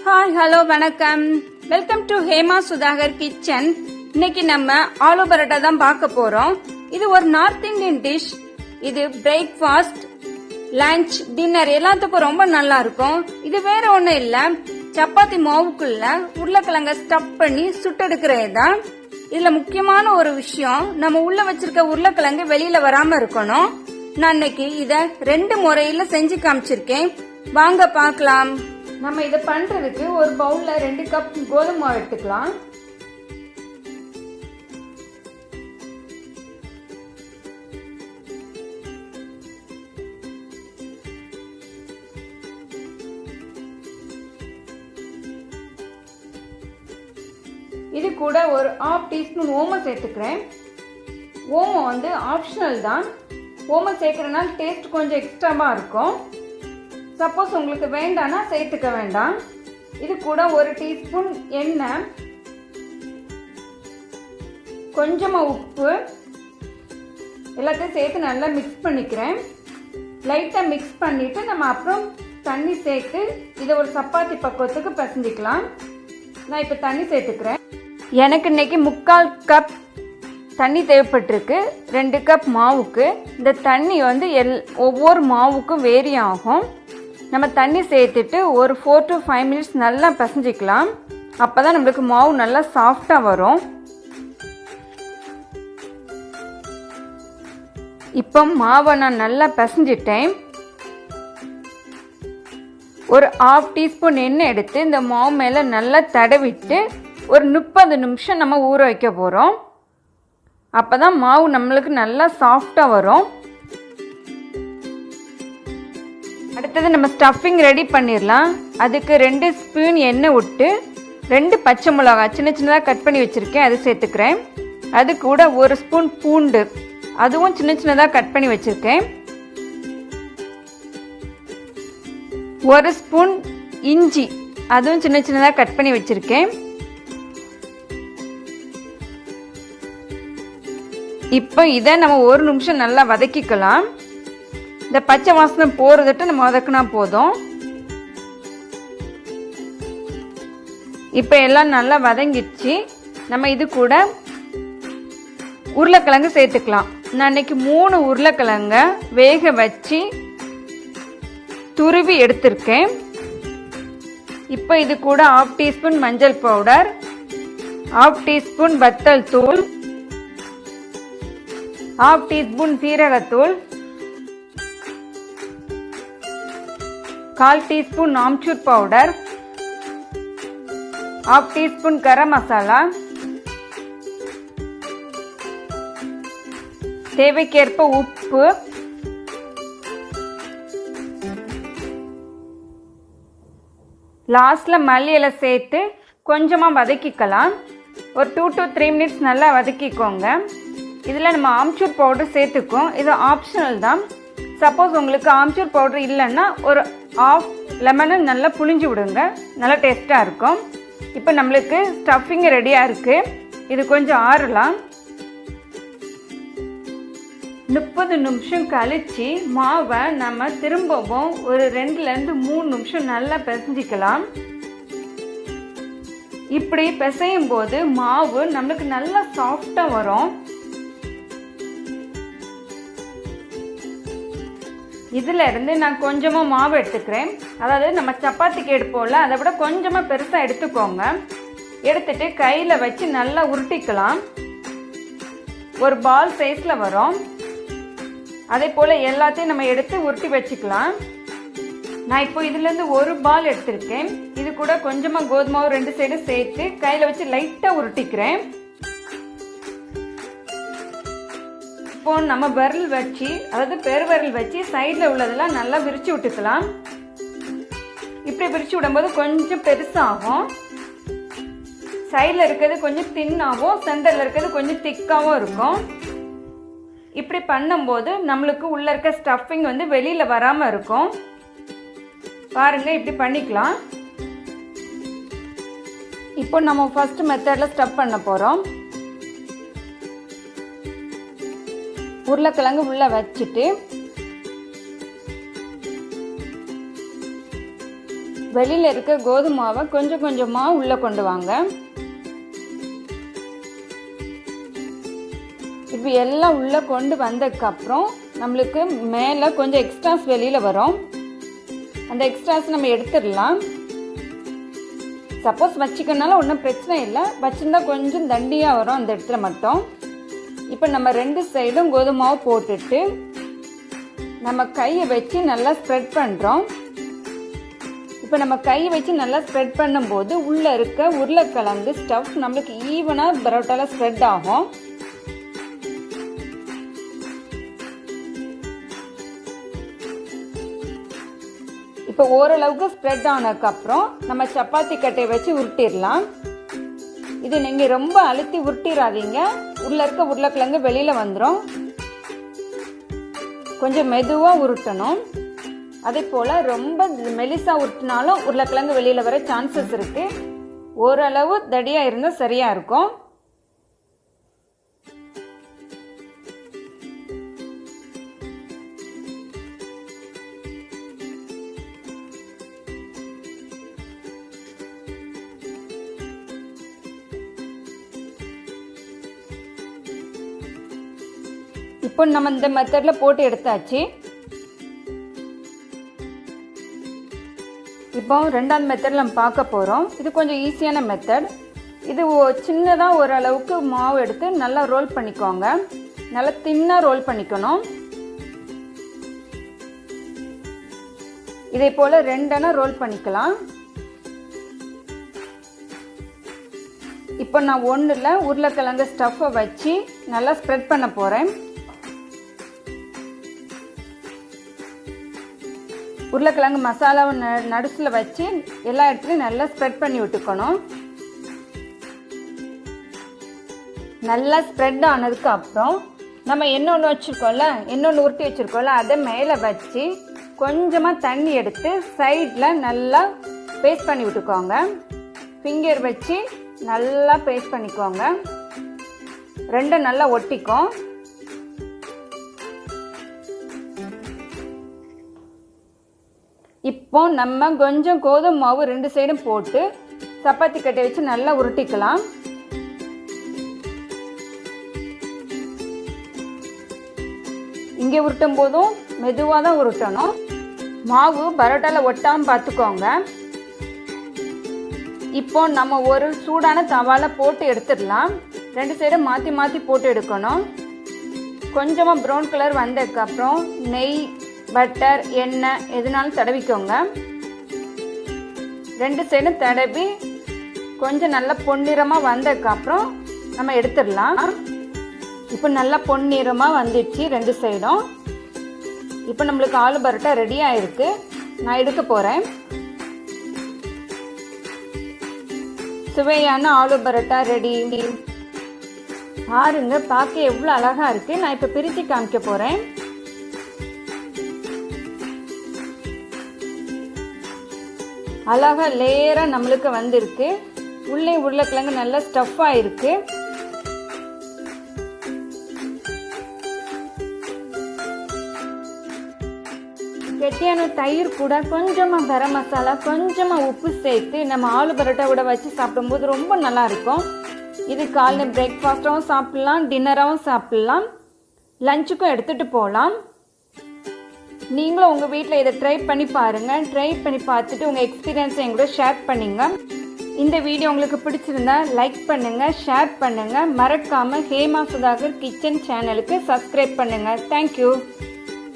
Hi hello வணக்கம், welcome to Hema Sudhakar kitchen. இன்னைக்கு நம்ம ஆலு பரோட்டா தான் பார்க்க போறோம். இது ஒரு நார்த் இந்தியன் டிஷ். இது பிரேக்ஃபாஸ்ட், லஞ்ச், டின்னர் எல்லாத்துக்கும் ரொம்ப நல்லா இருக்கும். இது வேற ஒண்ணும் இல்ல, சப்பாத்தி மாவுக்குள்ள உருளைக்கிழங்க ஸ்டஃப் பண்ணி சுட்டெடுக்கிறது தான். இதுல முக்கியமான ஒரு விஷயம், நம்ம உள்ள வச்சிருக்க உருளைக்கிழங்கு வெளியில வராம இருக்கணும். நான் இன்னைக்கு இத 2 முறையில செஞ்சு காமிச்சிருக்கேன். வாங்க பார்க்கலாம். நம்ம இதை பண்றதுக்கு ஒரு பவுல்ல 2 கப் கோதுமை மாவு எடுத்துக்கலாம். இது கூட ஒரு 1/2 டீஸ்பூன் ஓமம் சேர்த்துக்கிறேன். ஓமம் வந்து ஆப்ஷனல் தான். ஓமம் சேர்க்கறதுனால டேஸ்ட் கொஞ்சம் எக்ஸ்ட்ராவா இருக்கும். சப்போஸ் உங்களுக்கு வேண்டாம்னா சேர்த்துக்க வேண்டாம். இது கூட 1 டீஸ்பூன் எண்ணெய், கொஞ்சமா உப்பு எல்லாத்தையும் சேர்த்து நல்லா மிக்ஸ் பண்ணிக்கிறேன். லைட்டா மிக்ஸ் பண்ணிட்டு நம்ம அப்புறம் தண்ணி சேர்த்து இதை ஒரு சப்பாத்தி பக்குவத்துக்கு பிசைஞ்சிக்கலாம். நான் இப்ப தண்ணி சேர்த்துக்கிறேன். எனக்கு இன்னைக்கு 3/4 கப் தண்ணி தேவைப்பட்டிருக்கு 2 கப் மாவுக்கு. இந்த தண்ணி வந்து ஒவ்வொரு மாவுக்கும் வேரி ஆகும். நம்ம தண்ணி சேர்த்துட்டு ஒரு 4 to 5 மினிட்ஸ் நல்லா பிசைஞ்சிக்கலாம். அப்பதான் நம்மளுக்கு மாவு நல்லா சாஃப்டா வரும். இப்போ மாவை நான் நல்லா பிசைஞ்சிட்டேன். ஒரு 1/2 டீஸ்பூன் எண்ணெய் எடுத்து இந்த மாவு மேல நல்லா தடவிட்டு ஒரு 30 நிமிஷம் நம்ம ஊற வைக்க போறோம். அப்பதான் மாவு நம்மளுக்கு நல்லா சாஃப்டா வரும். அடுத்தது நம்ம ஸ்டஃபிங் ரெடி பண்ணிடலாம். அதுக்கு 2 ஸ்பூன் எண்ணெய் விட்டு 2 பச்சை மிளகாய் சின்ன சின்னதாக கட் பண்ணி வச்சிருக்கேன், அது சேர்த்துக்கிறேன். அது கூட 1 ஸ்பூன் பூண்டு, அதுவும் சின்ன சின்னதாக கட் பண்ணி வச்சிருக்கேன். 1 ஸ்பூன் இஞ்சி, அதுவும் சின்ன சின்னதாக கட் பண்ணி வச்சிருக்கேன். இப்போ இதை நம்ம 1 நிமிஷம் நல்லா வதக்கிக்கலாம். இந்த பச்சை வாசனை போறதுட்டு நம்ம வதக்கினா போதும். இப்ப எல்லாம் நல்லா வதங்கிடுச்சு. நம்ம இது கூட உருளைக்கிழங்கு சேர்த்துக்கலாம். நான் இன்னைக்கு 3 உருளைக்கிழங்க வேக வச்சு துருவி எடுத்திருக்கேன். இப்ப இது கூட 1/2 டீஸ்பூன் மஞ்சள் பவுடர், 1/2 டீஸ்பூன் வத்தல் தூள், 1/2 டீஸ்பூன் சீரகத்தூள், 1/4 teaspoon amchur powder, 1/2 teaspoon garam masala, தேவைக்கேற்ப உப்பு, லாஸ்ட்ல மல்லி இலை சேர்த்து கொஞ்சமா வதக்கிக்கலாம். ஒரு 2 to 3 மினிட்ஸ் நல்லா வதக்கிக்கோங்க. இதுல நம்ம ஆம்ச்சூர் பவுடர் சேர்த்துக்கோம். இது ஆப்ஷனல் தான். சப்போஸ் உங்களுக்கு ஆம்ச்சூர் பவுடர் இல்லைன்னா ஒரு 1/2 லெமனை நல்லா புளிஞ்சு விடுங்க, நல்லா டேஸ்டா இருக்கும். இப்போ நம்மளுக்கு ஸ்டஃபிங் ரெடியா இருக்கு. இது கொஞ்சம் ஆறலாம். 30 நிமிஷம் கழிச்சு மாவை நம்ம திரும்பவும் ஒரு 2 to 3 நிமிஷம் நல்லா பிசைஞ்சிக்கலாம். இப்படி பிசையும் போது மாவு நம்மளுக்கு நல்லா சாஃப்டா வரும். இதுல இருந்து நான் கொஞ்சமா மாவு எடுத்துக்கிறேன். அதாவது நம்ம சப்பாத்திக்கு எடுப்போம்ல, அதை விட கொஞ்சமா பெருசா எடுத்துக்கோங்க. எடுத்துட்டு கையில வச்சு நல்லா உருட்டிக்கலாம். ஒரு பால் சைஸ்ல வரும். அதே போல எல்லாத்தையும் நம்ம எடுத்து உருட்டி வச்சுக்கலாம். நான் இப்போ இதுல இருந்து ஒரு பால் எடுத்திருக்கேன். இது கூட கொஞ்சமா கோதுமை மாவு 2 சைடு சேர்த்து கையில வச்சு லைட்டா உருட்டிக்கிறேன். இப்போ நம்ம விரல் வச்சு, அதாவது பெருவிரல் வச்சு சைட்ல உள்ளதெல்லாம் நல்லா விரிச்சு விட்டுக்கலாம். இப்படி விரிச்சு விடும்போது கொஞ்சம் பெருசாகும். சைட்ல இருக்கிறது கொஞ்சம் தின்னாவும், சென்டர்ல இருக்கிறது கொஞ்சம் திக்காவும் இருக்கும். இப்படி பண்ணும்போது நம்மளுக்கு உள்ள இருக்க ஸ்டஃபிங் வந்து வெளியில வராம இருக்கும். பாருங்க, இப்படி பண்ணிக்கலாம். இப்போ நம்ம ஃபர்ஸ்ட் மெத்தட்ல ஸ்டஃப் பண்ண போறோம். உருளைக்கிழங்கு உள்ள வச்சுட்டு வெளியில இருக்க கோதுமை மாவை கொஞ்சம் கொஞ்சமா உள்ள கொண்டு வாங்க. இப்போ எல்லாம் உள்ள கொண்டு வந்ததுக்கு அப்புறம் நம்மளுக்கு மேல கொஞ்சம் எக்ஸ்ட்ராஸ் வெளியில வரும். அந்த எக்ஸ்ட்ராஸ் நம்ம எடுத்துடலாம். சப்போஸ் வச்சுக்கனால ஒன்றும் பிரச்சனை இல்லை, வச்சிருந்தா கொஞ்சம் தண்டியா வரும் அந்த இடத்துல மட்டும். இப்போ நம்ம 2 சைடும் கோதுமை மாவு போட்டுட்டு நம்ம கையை வச்சு நல்லா ஸ்ப்ரெட் பண்றோம். இப்போ நம்ம கையை வச்சு நல்லா ஸ்ப்ரெட் பண்ணும்போது உள்ள இருக்க உருளைக்கிழங்கு ஸ்டஃப் நம்மளுக்கு ஈவனா பரோட்டால ஸ்ப்ரெட் ஆகும். இப்போ ஓரளவுக்கு ஸ்ப்ரெட் ஆனதுக்கு அப்புறம் நம்ம சப்பாத்தி கட்டையை வச்சு உருட்டிடலாம். இது நீங்க ரொம்ப அழுத்தி உருட்டிடாதீங்க, உள்ள இருக்க உருளைக்கிழங்கு வெளியில வந்துடும். கொஞ்சம் மெதுவா உருட்டணும். அதே போல ரொம்ப மெலிசா உருட்டினாலும் உருளைக்கிழங்கு வெளியில வர சான்சஸ் இருக்கு. ஓரளவு தடியா இருந்தா சரியா இருக்கும். இப்போ நம்ம இந்த மெத்தட்ல போட்டு எடுத்தாச்சு. இப்போ 2வது மெத்தட் நம்ம பார்க்க போறோம். இது கொஞ்சம் ஈஸியான மெத்தட். இது சின்னதா ஓரளவுக்கு மாவு எடுத்து நல்லா ரோல் பண்ணிக்கோங்க. நல்லா தின்னா ரோல் பண்ணிக்கணும். இதே போல 2 ரோல் பண்ணிக்கலாம். இப்போ நான் 1ல உருளைக்கிழங்கு ஸ்டஃப்பை வச்சு நல்லா ஸ்ப்ரெட் பண்ண போறேன். உருளைக்கிழங்கு மசாலாவை நடுசுல வச்சு எல்லா இடத்துலையும் நல்லா ஸ்ப்ரெட் பண்ணி விட்டுக்கணும். நல்லா ஸ்ப்ரெட் ஆனதுக்கு அப்புறம் நம்ம இன்னொன்று வச்சிருக்கோம்ல, இன்னொன்று உருட்டி வச்சிருக்கோம்ல, அதை மேலே வச்சு கொஞ்சமா தண்ணி எடுத்து சைட்ல நல்லா பேஸ்ட் பண்ணி விட்டுக்கோங்க. ஃபிங்கர் வச்சு நல்லா பேஸ்ட் பண்ணிக்கோங்க. 2 நல்லா ஒட்டிக்கும். இப்போ நம்ம கொஞ்சம் கோதுமை மாவு 2 சைடும் போட்டு சப்பாத்தி கட்டை வச்சு நல்லா உருட்டிக்கலாம். இங்கே உருட்டும் போதும் மெதுவா தான் உருட்டணும். மாவு பரோட்டால ஒட்டாம பார்த்துக்கோங்க. இப்போ நம்ம ஒரு சூடான தவால போட்டு எடுத்துடலாம். 2 சைடும் மாத்தி மாத்தி போட்டு எடுக்கணும். கொஞ்சமா ப்ரௌன் கலர் வந்ததுக்கு அப்புறம் நெய், பட்டர், எண்ணெய் எதுனாலும் தடவிக்கோங்க. 2 சைடும் தடவி கொஞ்சம் நல்லா பொன்னிறமா வந்ததுக்கு அப்புறம் நம்ம எடுத்துடலாம். இப்போ நல்லா பொன்னிறமா வந்துடுச்சு 2 சைடும். இப்போ நம்மளுக்கு ஆலு பரோட்டா ரெடி ஆயிருக்கு. நான் எடுக்க போறேன். சுவையான ஆலு பரோட்டா ரெடி. பாருங்க, பார்க்க எவ்வளவு அழகா இருக்கு. நான் இப்ப பிரிச்சு காமிக்க போறேன். அழகா லேயரா நம்மளுக்கு வந்திருக்கு. உள்ளே உருளைக்கிழங்கு நல்லா ஸ்டஃப்பா இருக்கு. கெட்டியான தயிர் கூட கொஞ்சமா கரம் மசாலா, கொஞ்சமா உப்பு சேர்த்து நம்ம ஆலு பரோட்டா கூட வச்சு சாப்பிடும்போது ரொம்ப நல்லா இருக்கும். இது காலைல பிரேக்ஃபாஸ்டாகவும் சாப்பிடலாம், டின்னராகவும் சாப்பிடலாம், லஞ்சுக்கும் எடுத்துட்டு போகலாம். நீங்களும் உங்க வீட்டில் இதை ட்ரை பண்ணி பாருங்க. ட்ரை பண்ணி பார்த்துட்டு உங்க எக்ஸ்பீரியன்ஸை எங்கூட ஷேர் பண்ணுங்க. இந்த வீடியோ உங்களுக்கு பிடிச்சிருந்தா லைக் பண்ணுங்க, ஷேர் பண்ணுங்க. மறக்காம ஹேமா சுதாகர் கிச்சன் சேனலுக்கு சப்ஸ்கிரைப் பண்ணுங்க. தேங்க்யூ.